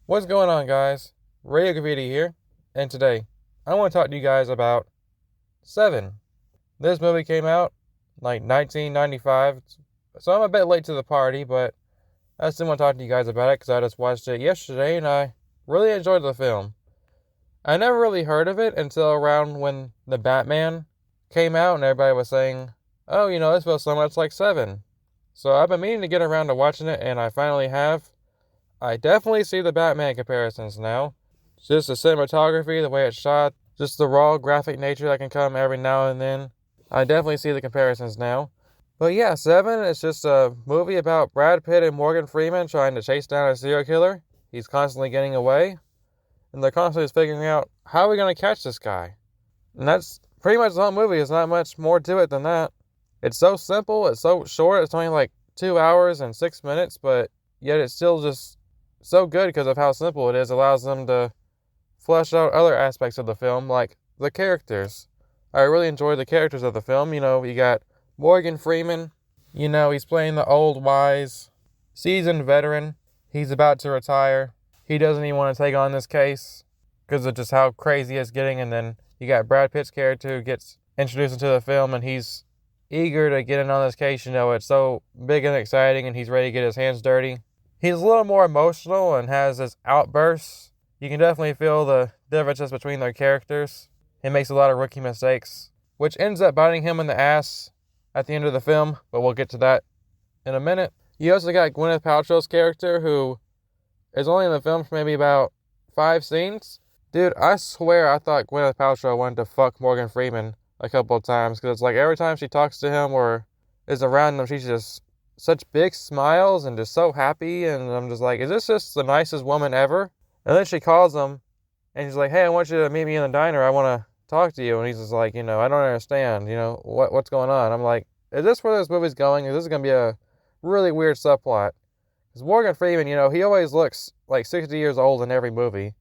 What's going on, guys? Radio Graffiti here, and today I want to talk to you guys about Seven. This movie came out like 1995, so I'm a bit late to the party, but I still want to talk to you guys about it because I just watched it yesterday and I really enjoyed the film. I never really heard of it until around when the Batman came out and everybody was saying, oh, this feels so much like Seven. So I've been meaning to get around to watching it, and I finally have. I definitely see the Batman comparisons now. Just the cinematography, the way it's shot, just the raw graphic nature that can come every now and then. I definitely see the comparisons now. But yeah, Seven is just a movie about Brad Pitt and Morgan Freeman trying to chase down a serial killer. He's constantly getting away, and they're constantly figuring out, how are we going to catch this guy? And that's pretty much the whole movie. There's not much more to it than that. It's so simple, it's so short, it's only like 2 hours and 6 minutes, but yet it's still just so good because of how simple it is. It allows them to flesh out other aspects of the film, like the characters. I really enjoy the characters of the film. You got Morgan Freeman. He's playing the old, wise, seasoned veteran. He's about to retire. He doesn't even want to take on this case because of just how crazy it's getting. And then you got Brad Pitt's character who gets introduced into the film, and he's eager to get in on this case. It's so big and exciting, and he's ready to get his hands dirty. He's a little more emotional and has his outbursts. You can definitely feel the differences between their characters. He makes a lot of rookie mistakes, which ends up biting him in the ass at the end of the film, but we'll get to that in a minute. You also got Gwyneth Paltrow's character, who is only in the film for maybe about 5 scenes. Dude, I swear I thought Gwyneth Paltrow wanted to fuck Morgan Freeman a couple of times, because it's like every time she talks to him or is around him, she's just such big smiles and just so happy, and I'm just like, is this just the nicest woman ever? And then she calls him, and she's like, hey, I want you to meet me in the diner, I want to talk to you. And he's just like, I don't understand, what's going on? I'm like, is this where this movie's going? Is this going to be a really weird subplot? Because Morgan Freeman, he always looks like 60 years old in every movie.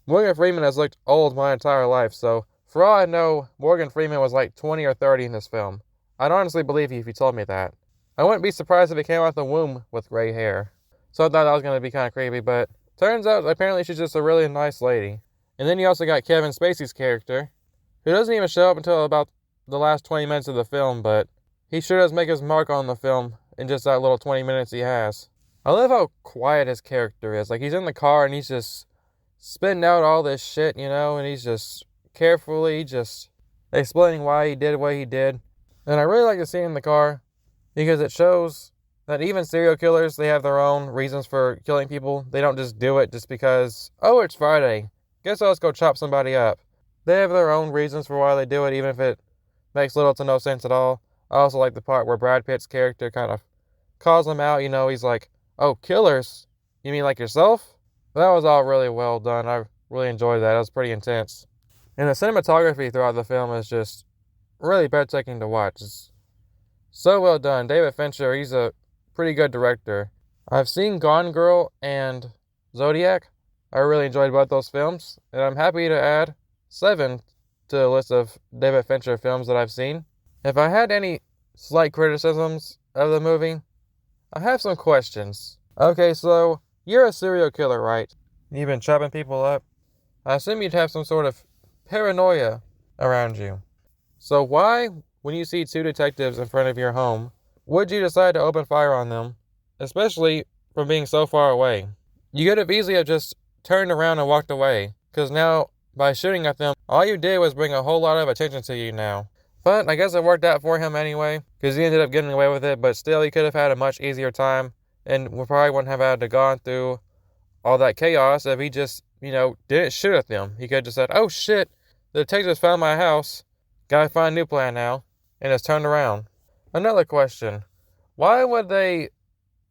Morgan Freeman has looked old my entire life, so for all I know, Morgan Freeman was like 20 or 30 in this film. I'd honestly believe you if you told me that. I wouldn't be surprised if it came out the womb with gray hair. So I thought that was going to be kind of creepy, but turns out apparently she's just a really nice lady. And then you also got Kevin Spacey's character, who doesn't even show up until about the last 20 minutes of the film, but he sure does make his mark on the film in just that little 20 minutes he has. I love how quiet his character is. Like, he's in the car and he's just spitting out all this shit, and he's just carefully just explaining why he did what he did. And I really like the scene in the car, because it shows that even serial killers, they have their own reasons for killing people. They don't just do it just because, oh, it's Friday, guess I'll just go chop somebody up. They have their own reasons for why they do it, even if it makes little to no sense at all. I also like the part where Brad Pitt's character kind of calls him out. He's like, oh, killers? You mean like yourself? That was all really well done. I really enjoyed that. It was pretty intense. And the cinematography throughout the film is just really breathtaking to watch. It's so well done. David Fincher, he's a pretty good director. I've seen Gone Girl and Zodiac. I really enjoyed both those films, and I'm happy to add Seven to the list of David Fincher films that I've seen. If I had any slight criticisms of the movie, I have some questions. Okay, so you're a serial killer, right? You've been chopping people up. I assume you'd have some sort of paranoia around you. So why, when you see 2 detectives in front of your home, would you decide to open fire on them, especially from being so far away? You could have easily have just turned around and walked away, because now, by shooting at them, all you did was bring a whole lot of attention to you now. But I guess it worked out for him anyway, because he ended up getting away with it, but still he could have had a much easier time, and we probably wouldn't have had to gone through all that chaos if he just, didn't shoot at them. He could have just said, oh shit, the detectives found my house, gotta find a new plan now, and just turned around. Another question. Why would they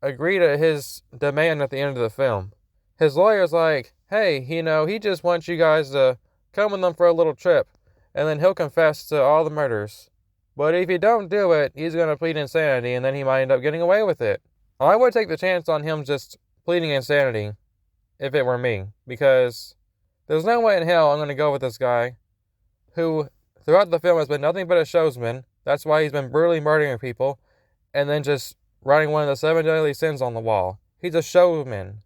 agree to his demand at the end of the film? His lawyer's like, hey, he just wants you guys to come with him for a little trip, and then he'll confess to all the murders. But if you don't do it, he's going to plead insanity, and then he might end up getting away with it. I would take the chance on him just pleading insanity if it were me, because there's no way in hell I'm going to go with this guy who, throughout the film, has been nothing but a showsman. That's why he's been brutally murdering people, and then just writing one of the 7 deadly sins on the wall. He's a showman.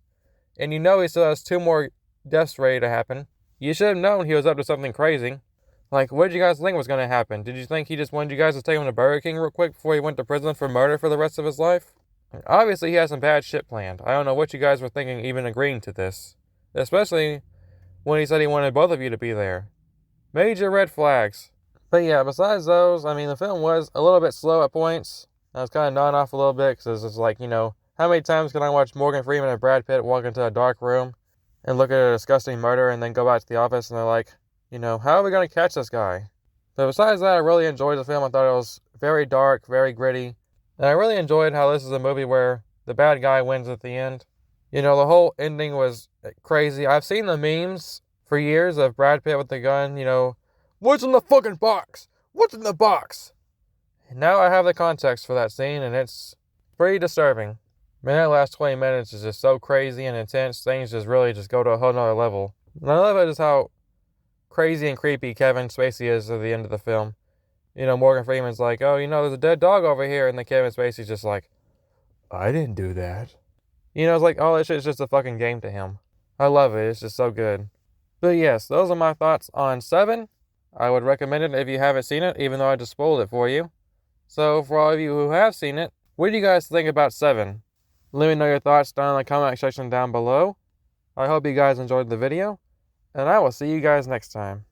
and you know he still has 2 more deaths ready to happen. You should have known he was up to something crazy. Like, what did you guys think was going to happen? Did you think he just wanted you guys to take him to Burger King real quick before he went to prison for murder for the rest of his life? Obviously, he has some bad shit planned. I don't know what you guys were thinking even agreeing to this. Especially when he said he wanted both of you to be there. Major red flags. But yeah, besides those, I mean, the film was a little bit slow at points. I was kind of nodding off a little bit because it's like, how many times can I watch Morgan Freeman and Brad Pitt walk into a dark room and look at a disgusting murder and then go back to the office and they're like, how are we going to catch this guy? But besides that, I really enjoyed the film. I thought it was very dark, very gritty. And I really enjoyed how this is a movie where the bad guy wins at the end. The whole ending was crazy. I've seen the memes for years of Brad Pitt with the gun, what's in the fucking box? What's in the box? And now I have the context for that scene, and it's pretty disturbing. Man, that last 20 minutes is just so crazy and intense. Things just really just go to a whole nother level. And I love it is how crazy and creepy Kevin Spacey is at the end of the film. Morgan Freeman's like, oh, there's a dead dog over here. And then Kevin Spacey's just like, I didn't do that. It's like, all this shit is just a fucking game to him. I love it. It's just so good. But yes, those are my thoughts on 7. I would recommend it if you haven't seen it, even though I just spoiled it for you. So, for all of you who have seen it, what do you guys think about 7? Let me know your thoughts down in the comment section down below. I hope you guys enjoyed the video, and I will see you guys next time.